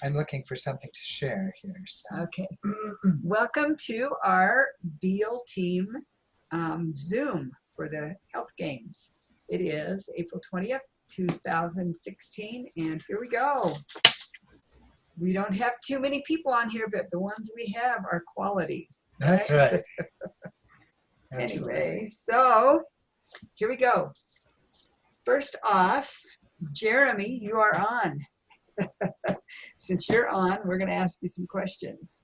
I'm looking for something to share here. So. Okay. Welcome to our Beal team Zoom for the Health Games. It is April 20th, 2016, and here we go. We don't have too many people on here, but the ones we have are quality. That's right. Anyway, so here we go. First off, Jeremy, you are on. Since you're on, we're going to ask you some questions.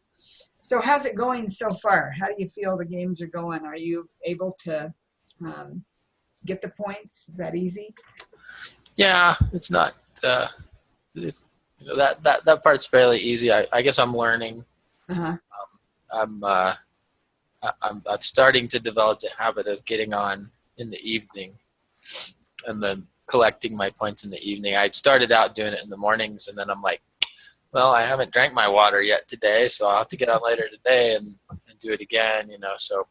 So how's it going so far? How do you feel the games are going? Are you able to get the points? Is that easy? Yeah, it's not. It's, that part's fairly easy. I guess I'm learning. Uh-huh. I'm starting to develop the habit of getting on in the evening, and then collecting my points in the evening. I started out doing it in the mornings, and then I'm like, well, I haven't drank my water yet today, so I'll have to get on later today and do it again. So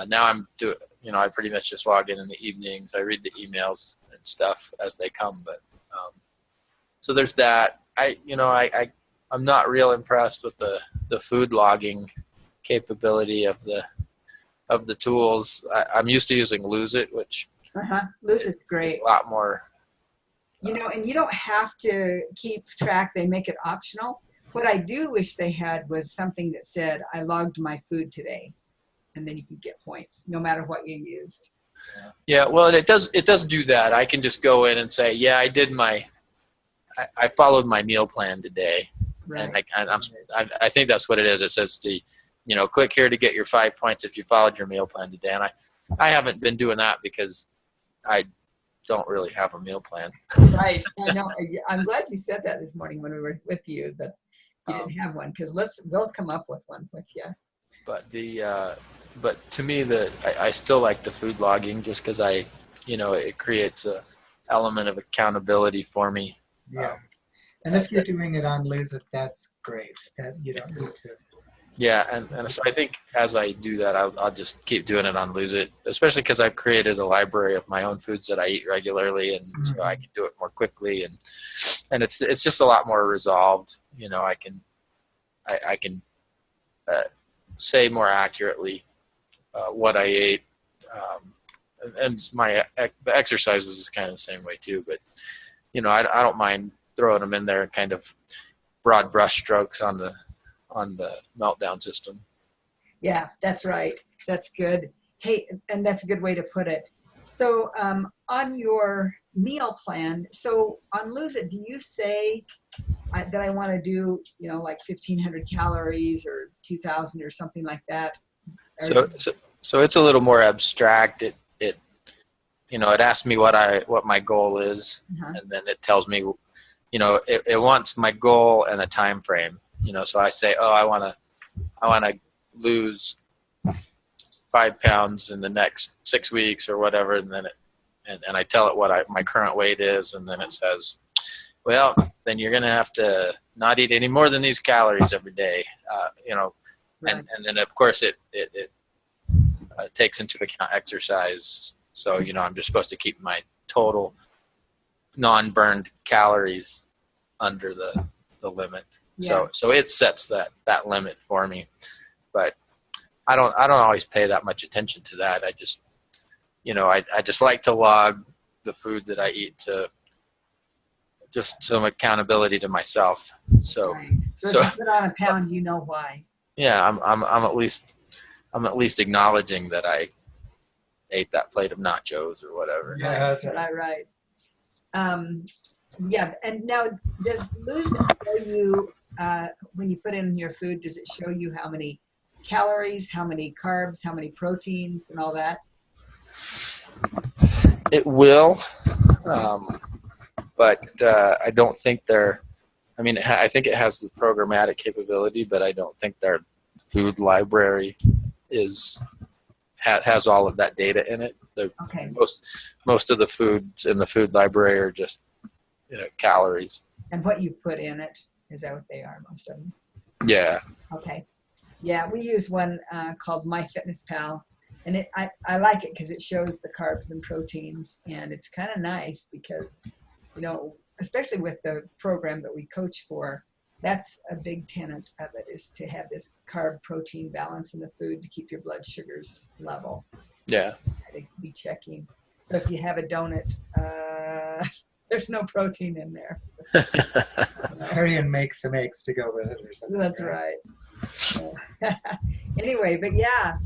now I'm doing. I pretty much just log in the evenings. I read the emails and stuff as they come, but so there's that. I'm not real impressed with the food logging capability of the tools. I'm used to using Lose It, which Lose It's great. Is a lot more. And you don't have to keep track. They make it optional. What I do wish they had was something that said, I logged my food today. And then you can get points no matter what you used. Yeah, well, it does do that. I can just go in and say, yeah, I followed my meal plan today. Right. And I think that's what it is. It says click here to get your 5 points if you followed your meal plan today. And I haven't been doing that because I don't really have a meal plan. Right. I know. I'm glad you said that this morning when we were with you, that you didn't have one, because we'll come up with one with you. But to me, I still like the food logging just because it creates a element of accountability for me. Yeah. And if you're doing it on Lose It, that's great. That you don't need to. Yeah, and so I think as I do that, I'll just keep doing it on Lose It, especially because I've created a library of my own foods that I eat regularly, and so I can do it more quickly, and it's just a lot more resolved. I can say more accurately what I ate, and my exercises is kind of the same way too. But I don't mind throwing them in there, kind of broad brush strokes on the meltdown system. Yeah, that's right. That's good. Hey, and that's a good way to put it. So on your meal plan, so on Lose It, do you say that I want to do, like 1,500 calories or 2,000 or something like that? So it's a little more abstract. It asks me what my goal is, and then it tells me, it wants my goal and a time frame. So I say, I want to lose 5 pounds in the next 6 weeks or whatever, and then and I tell it what my current weight is, and then it says, well, then you're going to have to not eat any more than these calories every day, Right. and then of course it takes into account exercise. So I'm just supposed to keep my total non-burned calories under the limit. Yeah. So it sets that limit for me, but I don't always pay that much attention to that. I just I just like to log the food that I eat to just some accountability to myself. So Right. So if you put on a pound, you know why. Yeah, I'm at least acknowledging that I ate that plate of nachos or whatever. Yeah, that's right. Yeah, and now does Lose It show you when you put in your food? Does it show you how many calories, how many carbs, how many proteins, and all that? It will, but I don't think they're. I mean, I think it has the programmatic capability, but I don't think their food library has all of that data in it. Okay. Most of the foods in the food library are just calories. And what you put in it, is that what they are, most of them? Yeah. Okay. Yeah, we use one called MyFitnessPal, and I like it because it shows the carbs and proteins, and it's kind of nice because, especially with the program that we coach for, That's a big tenet of it, is to have this carb protein balance in the food to keep your blood sugars level. Yeah. To be checking. So if you have a donut, there's no protein in there. Arian makes some eggs to go with it or something. That's right. Anyway, but yeah,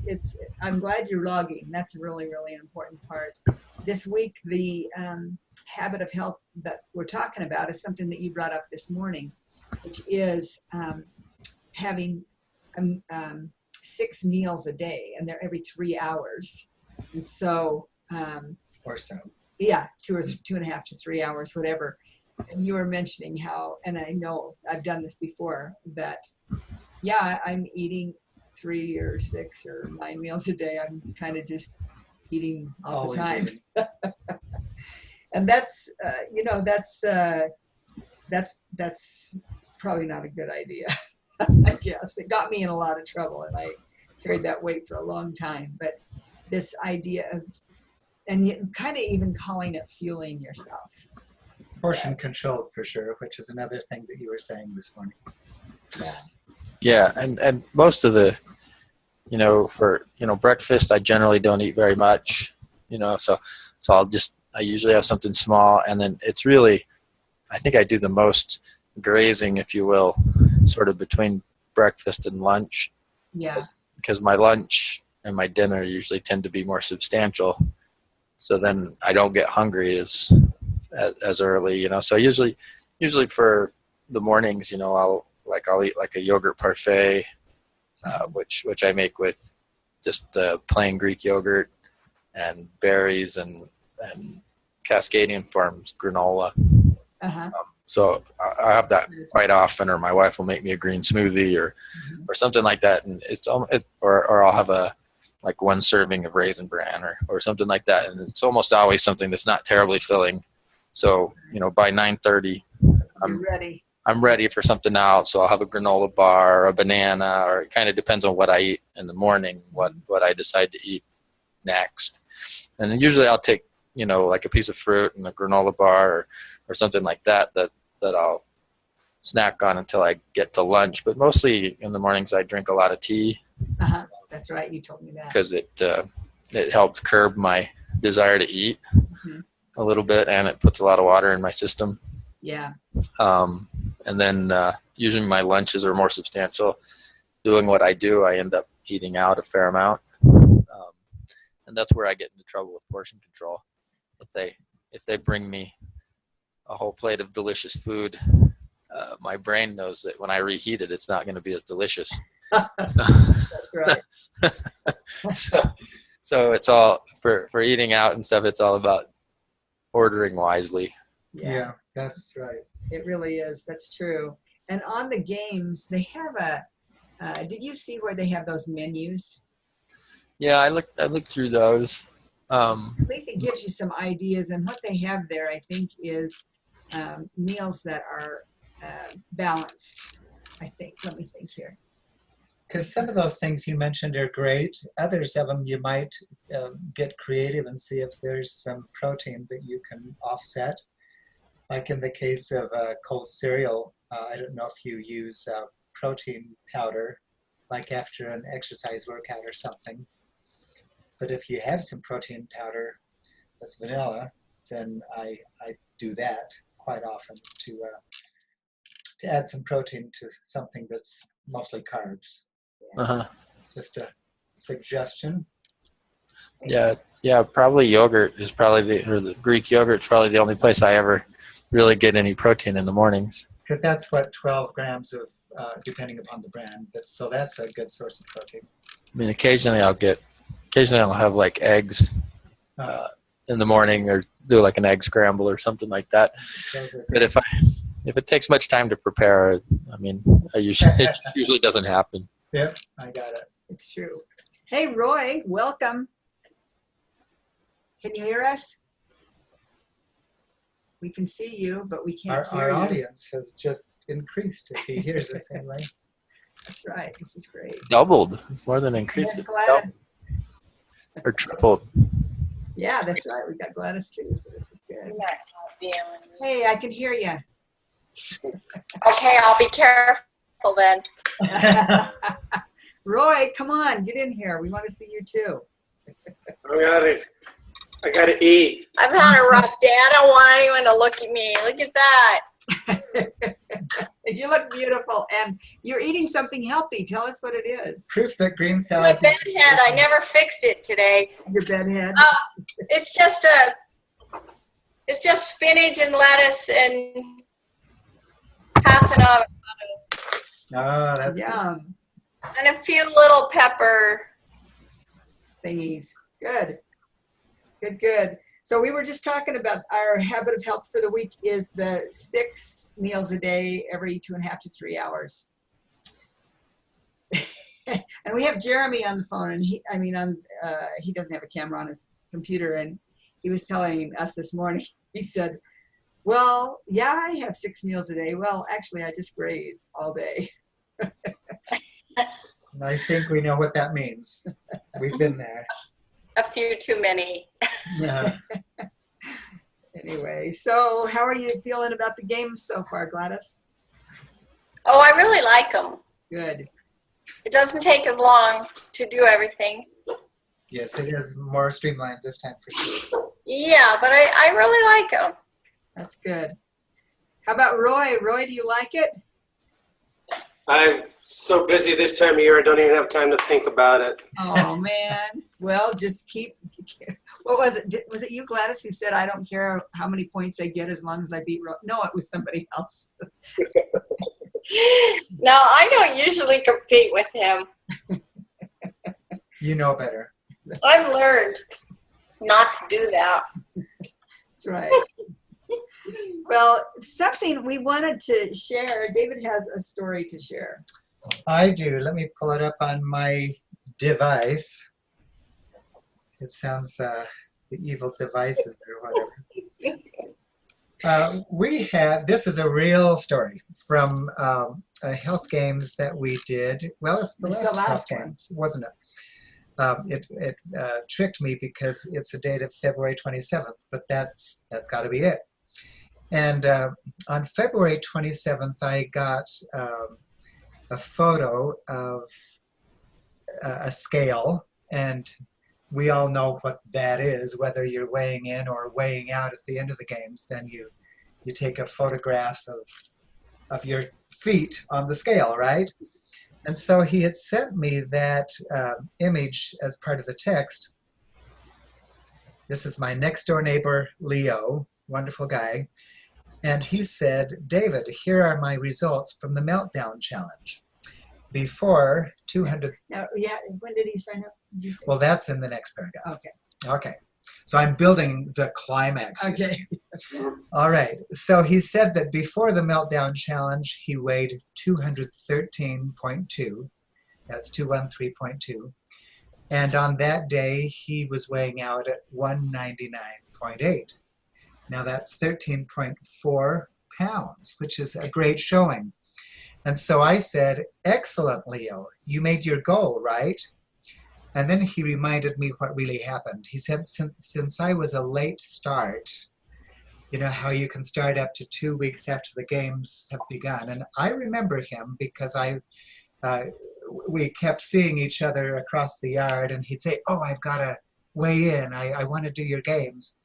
I'm glad you're logging. That's a really, really important part. This week, the habit of health that we're talking about is something that you brought up this morning, which is having 6 meals a day, and they're every 3 hours. And so, or so. Yeah, 2.5 to 3 hours, whatever. And you were mentioning how, and I know I've done this before, that, yeah, I'm eating 3 or 6 or 9 meals a day. I'm kind of just eating all the time. And that's, that's probably not a good idea, I guess. It got me in a lot of trouble, and I carried that weight for a long time. But this idea of, and kind of even calling it fueling yourself. Portion controlled, for sure, which is another thing that you were saying this morning. Yeah. Yeah, and most of the, for breakfast, I generally don't eat very much. So I usually have something small, and then it's really, I think I do the most grazing, if you will, sort of between breakfast and lunch. Yeah. Because my lunch and my dinner usually tend to be more substantial. So then I don't get hungry as early, So usually for the mornings, I'll eat like a yogurt parfait, which I make with just plain Greek yogurt and berries and Cascadian Farms granola. Uh-huh. So I have that quite often, or my wife will make me a green smoothie or something like that, and or I'll have like 1 serving of Raisin Bran or something like that, and it's almost always something that's not terribly filling. So by 9:30, I'm ready for something else. So I'll have a granola bar, or a banana, or it kind of depends on what I eat in the morning, what I decide to eat next. And then usually I'll take like a piece of fruit and a granola bar or something like that I'll snack on until I get to lunch. But mostly in the mornings I drink a lot of tea. Uh-huh. That's right. You told me that. Because it helps curb my desire to eat a little bit, and it puts a lot of water in my system. Yeah. And then usually my lunches are more substantial. Doing what I do, I end up eating out a fair amount. And that's where I get into trouble with portion control. If they bring me a whole plate of delicious food, my brain knows that when I reheat it, it's not going to be as delicious. That's right. So it's all for eating out and stuff. It's all about ordering wisely. Yeah, that's right. It really is. That's true. And on the games, they have did you see where they have those menus? Yeah, I looked through those. At least it gives you some ideas, and what they have there, I think, is meals that are balanced. I think. Let me think here. Because some of those things you mentioned are great. Others of them you might get creative and see if there's some protein that you can offset. Like in the case of cold cereal, I don't know if you use protein powder, like after an exercise workout or something. But if you have some protein powder that's vanilla, then I do that quite often to add some protein to something that's mostly carbs. Uh-huh. Just a suggestion. Yeah. Probably yogurt is the Greek yogurt is probably the only place I ever really get any protein in the mornings. Because that's what 12 grams of, depending upon the brand. So that's a good source of protein. I mean, occasionally I'll have like eggs in the morning, or do like an egg scramble or something like that. But if it takes much time to prepare, I mean, it usually doesn't happen. Yep, I got it. It's true. Hey, Roy, welcome. Can you hear us? We can see you, but we can't hear Our you. audience has just increased if he hears us anyway. That's right. This is great. Doubled. It's more than increased. Gladys. Or tripled. Yeah, that's right. We got Gladys too, so this is good. Hey, I can hear you. Okay, I'll be careful then. Roy, come on, get in here. We want to see you too. I gotta eat. I've had a rough day. I don't want anyone to look at me. Look at that. You look beautiful, and you're eating something healthy. Tell us what it is. Proof that green My salad. bed head, I never fixed it today. Your bedhead. It's just spinach and lettuce and half an avocado Oh, that's good. Yum. and a few little pepper. Thingies. Good. Good, good. So we were just talking about our habit of health for the week is the 6 meals a day every 2.5 to 3 hours. And we have Jeremy on the phone, and he doesn't have a camera on his computer, and he was telling us this morning, he said, well, yeah, I have 6 meals a day. Well, actually, I just graze all day. And I think we know what that means. We've been there. A few too many. Yeah. Anyway, so how are you feeling about the games so far, Gladys? Oh, I really like them. Good. It doesn't take as long to do everything. Yes, it is more streamlined this time for sure. Yeah, but I really like them. That's good. How about Roy? Roy, do you like it? I'm so busy this time of year, I don't even have time to think about it. Oh, man. Well, just keep. What was it? Was it you, Gladys, who said, I don't care how many points I get as long as I beat Roy? No, it was somebody else. No, I don't usually compete with him. You know better. I've learned not to do that. That's right. Well, something we wanted to share. David has a story to share. I do. Let me pull it up on my device. It sounds the evil devices or whatever. This is a real story from health games that we did. Well, it's the It's last the last health one. games, wasn't it? It tricked me because it's a date of February 27th, but that's got to be it. And on February 27th, I got a photo of a scale, and we all know what that is. Whether you're weighing in or weighing out at the end of the games, then you take a photograph of your feet on the scale, right? And so he had sent me that image as part of the text. This is my next door neighbor, Leo, wonderful guy. And he said, David, here are my results from the Meltdown Challenge. Before 200. Now, yeah, when did he sign up? Did you say? Well, that's in the next paragraph. Okay. Okay. So I'm building the climax. Okay. All right. So he said that before the Meltdown Challenge, he weighed 213.2. That's 213.2. And on that day, he was weighing out at 199.8. Now that's 13.4 pounds, which is a great showing. And so I said, excellent, Leo. You made your goal, right? And then he reminded me what really happened. He said, since I was a late start, you know how you can start up to 2 weeks after the games have begun. And I remember him because we kept seeing each other across the yard, and he'd say, oh, I've got to weigh in. I want to do your games.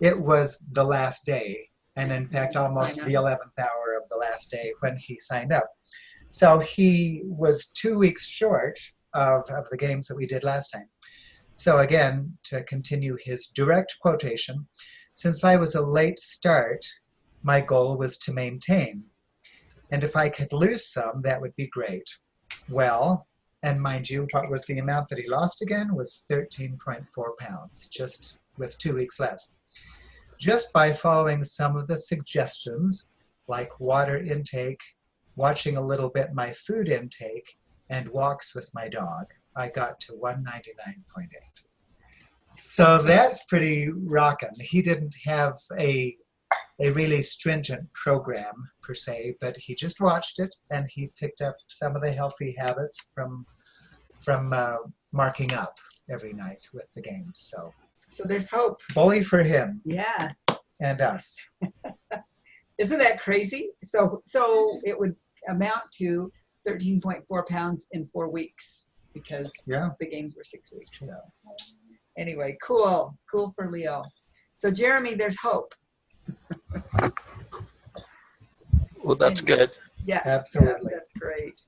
It was the last day, and in fact, almost the 11th hour of the last day when he signed up. So he was 2 weeks short of the games that we did last time. So again, to continue his direct quotation, since I was a late start, my goal was to maintain. And if I could lose some, that would be great. Well, and mind you, what was the amount that he lost again was 13.4 pounds, just with 2 weeks less. Just by following some of the suggestions, like water intake, watching a little bit my food intake, and walks with my dog, I got to 199.8. So that's pretty rockin'. He didn't have a really stringent program per se, but he just watched it, and he picked up some of the healthy habits from marking up every night with the games. So there's hope. bully for him Yeah. and us. Isn't that crazy? So it would amount to 13.4 pounds in 4 weeks because the games were 6 weeks. So anyway, cool for Leo. So Jeremy, there's hope. Well, that's good. Yeah, Absolutely. that's great.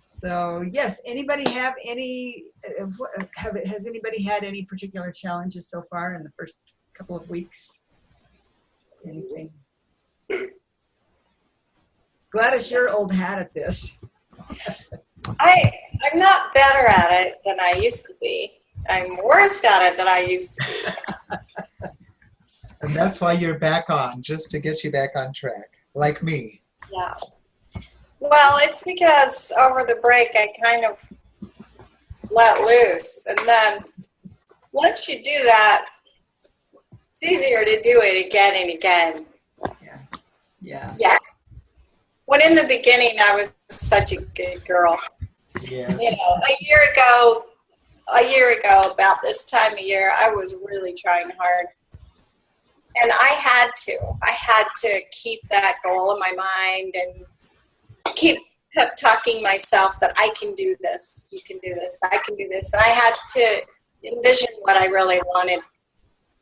So yes, anybody have any? Has anybody had any particular challenges so far in the first couple of weeks? Anything? Gladys, you're old hat at this. I'm not better at it than I used to be. I'm worse at it than I used to be. And that's why you're back on, just to get you back on track, like me. Yeah. Well, it's because over the break I kind of let loose. And then once you do that, it's easier to do it again and again. Yeah. When in the beginning I was such a good girl. Yes. You know, a year ago, about this time of year, I was really trying hard. And I had to keep that goal in my mind and keep pep talking myself that I can do this, you can do this, I can do this. And I had to envision what I really wanted.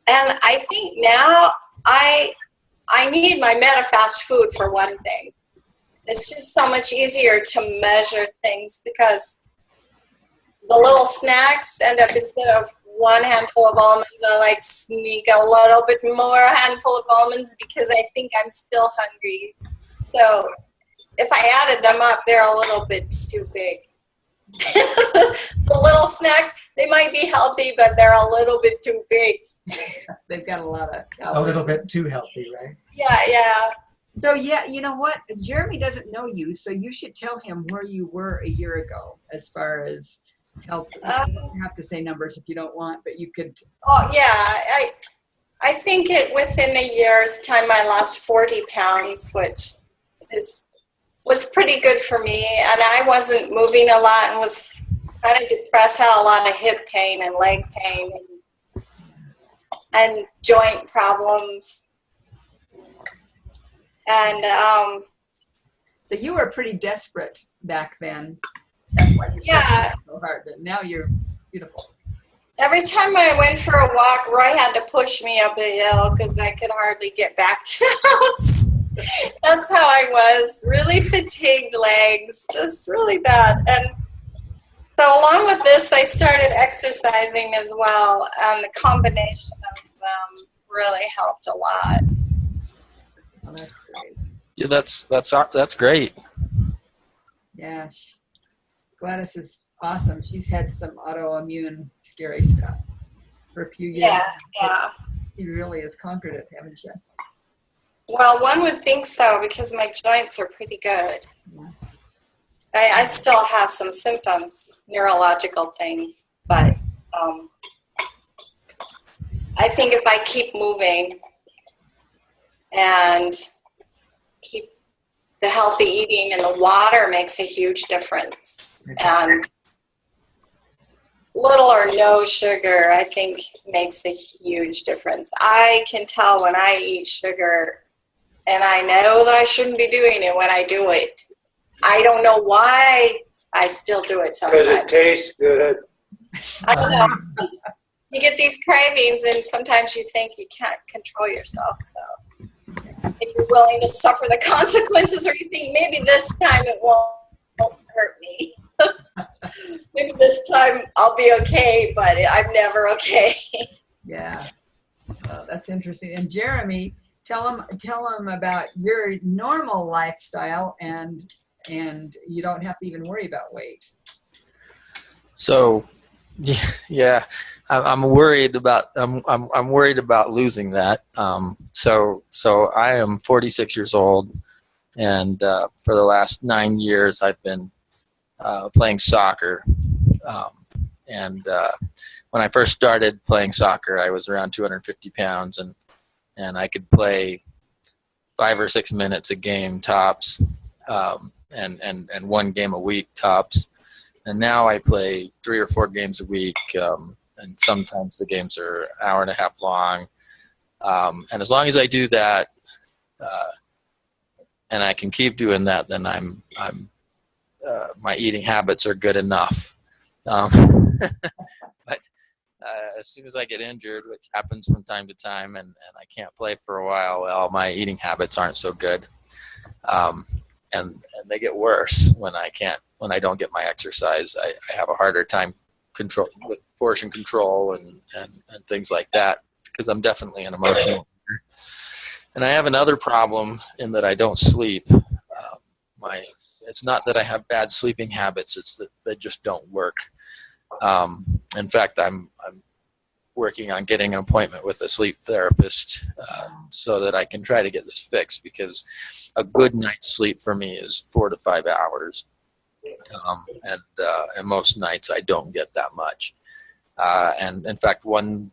And I think now I need my MetaFast food for one thing. It's just so much easier to measure things because the little snacks end up, instead of one handful of almonds, I like sneak a little bit more handful of almonds because I think I'm still hungry. So if I added them up, they're a little bit too big. The little snacks, they might be healthy, but they're a little bit too big. They've got a lot of calories. A little bit too healthy, right? Yeah. So yeah, you know what? Jeremy doesn't know you, so you should tell him where you were a year ago as far as health. You don't have to say numbers if you don't want, but you could. Oh yeah, I think within a year's time I lost 40 pounds, which was pretty good for me, and I wasn't moving a lot and was kind of depressed, had a lot of hip pain and leg pain and joint problems. And so you were pretty desperate back then. That's why you started so hard. But now you're beautiful. Every time I went for a walk, Roy had to push me up a hill because I could hardly get back to the house. That's how I was. Really fatigued legs, just really bad. And so along with this, I started exercising as well. And the combination of them really helped a lot. Oh, that's great. Yeah, that's great. Yeah, Gladys is awesome. She's had some autoimmune scary stuff for a few years. Yeah. She really has conquered it, haven't you? Well, one would think so because my joints are pretty good. Yeah. I still have some symptoms, neurological things, but I think if I keep moving and keep the healthy eating, and the water makes a huge difference. And little or no sugar, I think, makes a huge difference. I can tell when I eat sugar, and I know that I shouldn't be doing it when I do it. I don't know why I still do it sometimes. Because it tastes good. I don't know. You get these cravings, and sometimes you think you can't control yourself. So if you're willing to suffer the consequences, or you think maybe this time it won't hurt me. Maybe this time I'll be okay, but I'm never okay. Yeah, that's interesting. And Jeremy, tell them about your normal lifestyle, and you don't have to even worry about weight. So, yeah, I'm worried about I'm worried about losing that. So I am 46 years old, and for the last 9 years I've been playing soccer. And when I first started playing soccer, I was around 250 pounds, and I could play 5 or 6 minutes a game tops, and 1 game a week tops. And now I play 3 or 4 games a week, and sometimes the games are an hour and a half long. And as long as I do that, and I can keep doing that, then I'm my eating habits are good enough. But as soon as I get injured, which happens from time to time, and I can't play for a while, well, my eating habits aren't so good, and they get worse when I don't get my exercise. I have a harder time with portion control and things like that, because I'm definitely an emotional eater. And I have another problem in that I don't sleep. It's not that I have bad sleeping habits; it's that they just don't work. In fact, I'm working on getting an appointment with a sleep therapist so that I can try to get this fixed, because a good night's sleep for me is 4 to 5 hours, and most nights I don't get that much. And in fact, one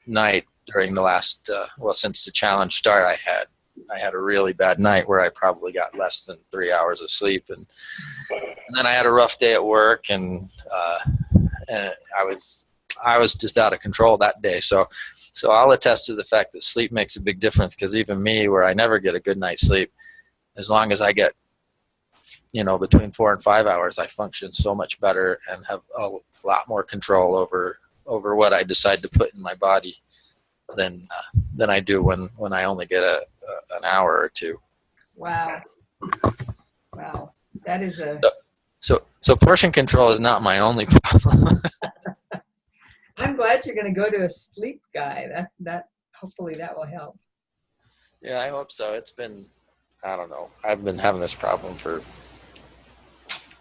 night during the last since the challenge start, I had a really bad night where I probably got less than 3 hours of sleep, and then I had a rough day at work, and I was just out of control that day. So I'll attest to the fact that sleep makes a big difference, because even me, where I never get a good night's sleep, as long as I get, between 4 and 5 hours, I function so much better and have a lot more control over what I decide to put in my body than I do when I only get an hour or two. Wow. That is So portion control is not my only problem. I'm glad you're going to go to a sleep guy. That hopefully that will help. Yeah, I hope so. It's been, I don't know, I've been having this problem for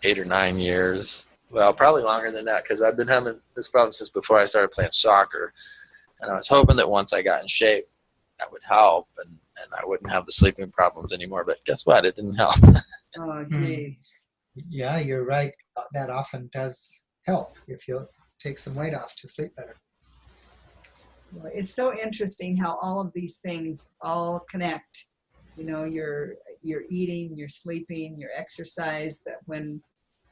8 or 9 years. Well, probably longer than that, because I've been having this problem since before I started playing soccer. And I was hoping that once I got in shape, that would help, and I wouldn't have the sleeping problems anymore. But guess what? It didn't help. Oh, gee. Yeah, you're right. That often does help if you take some weight off to sleep better. Well, it's so interesting how all of these things all connect. Your eating, your sleeping, your exercise. That when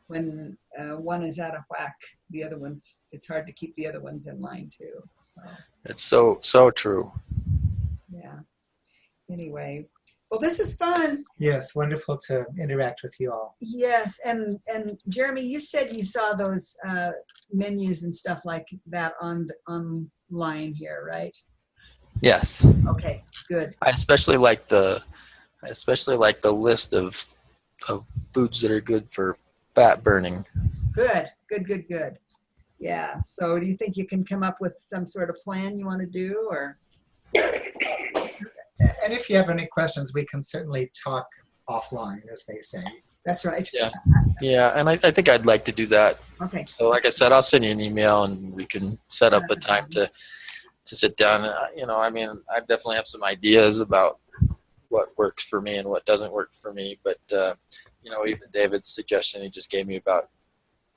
one is out of whack, it's hard to keep the other ones in line too. So. It's so true. Yeah. Anyway, well, this is fun. Yes, wonderful to interact with you all. Yes, and Jeremy, you said you saw those menus and stuff like that online here, right? Yes. Okay, good. I especially like the list of foods that are good for fat burning. Good. Yeah. So do you think you can come up with some sort of plan you want to do, or? And if you have any questions, we can certainly talk offline, as they say. That's right. Yeah, and I think I'd like to do that. Okay. So like I said, I'll send you an email, and we can set up a time to sit down. I definitely have some ideas about what works for me and what doesn't work for me. But, even David's suggestion he just gave me about,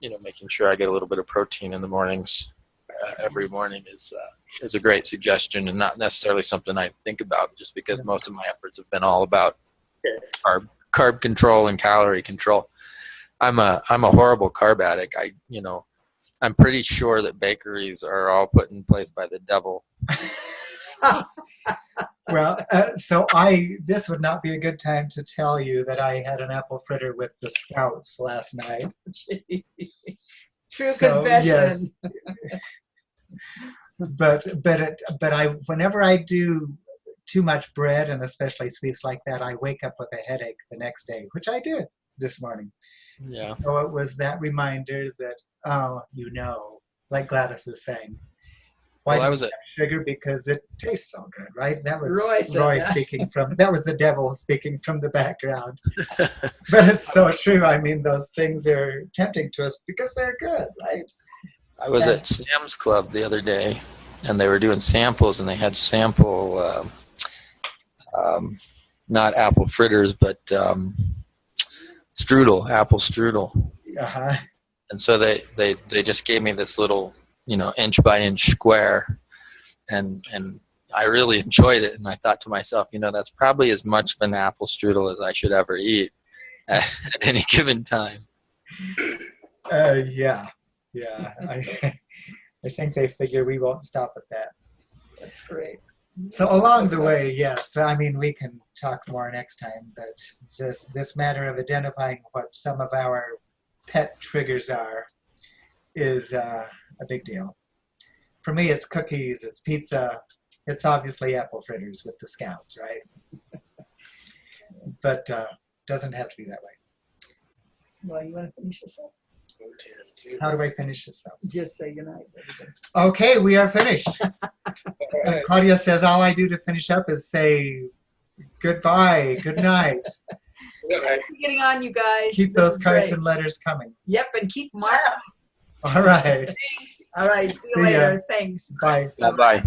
making sure I get a little bit of protein in the mornings every morning is a great suggestion, and not necessarily something I think about, just because most of my efforts have been all about carb control and calorie control. I'm a horrible carb addict. I'm pretty sure that bakeries are all put in place by the devil. Well, this would not be a good time to tell you that I had an apple fritter with the Scouts last night. True confession. Yes. But whenever I do too much bread, and especially sweets like that, I wake up with a headache the next day, which I did this morning. Yeah. So it was that reminder that, like Gladys was saying, why do we have sugar? Because it tastes so good, right? That was Roy speaking from, that was the devil speaking from the background. But it's so true. I mean, those things are tempting to us because they're good, right? I was at Sam's Club the other day, and they were doing samples, and they had sample, not apple fritters, but apple strudel. Uh-huh. And so they just gave me this little, inch by inch square, and I really enjoyed it. And I thought to myself, that's probably as much of an apple strudel as I should ever eat at any given time. Yeah. I think they figure we won't stop at that. That's great. So along the way, yes, I mean, we can talk more next time, but this matter of identifying what some of our pet triggers are is a big deal. For me, it's cookies, it's pizza, it's obviously apple fritters with the scouts, right? But doesn't have to be that way. Well, you want to finish this up? How do I finish this up? Just say goodnight, everybody. Okay, we are finished. And Claudia says all I do to finish up is say goodbye, good night. Getting on, you guys. Keep This those is cards great. and letters coming. Yep, and keep marking. All right. All right, see you See ya. later. Thanks. Bye. Bye-bye.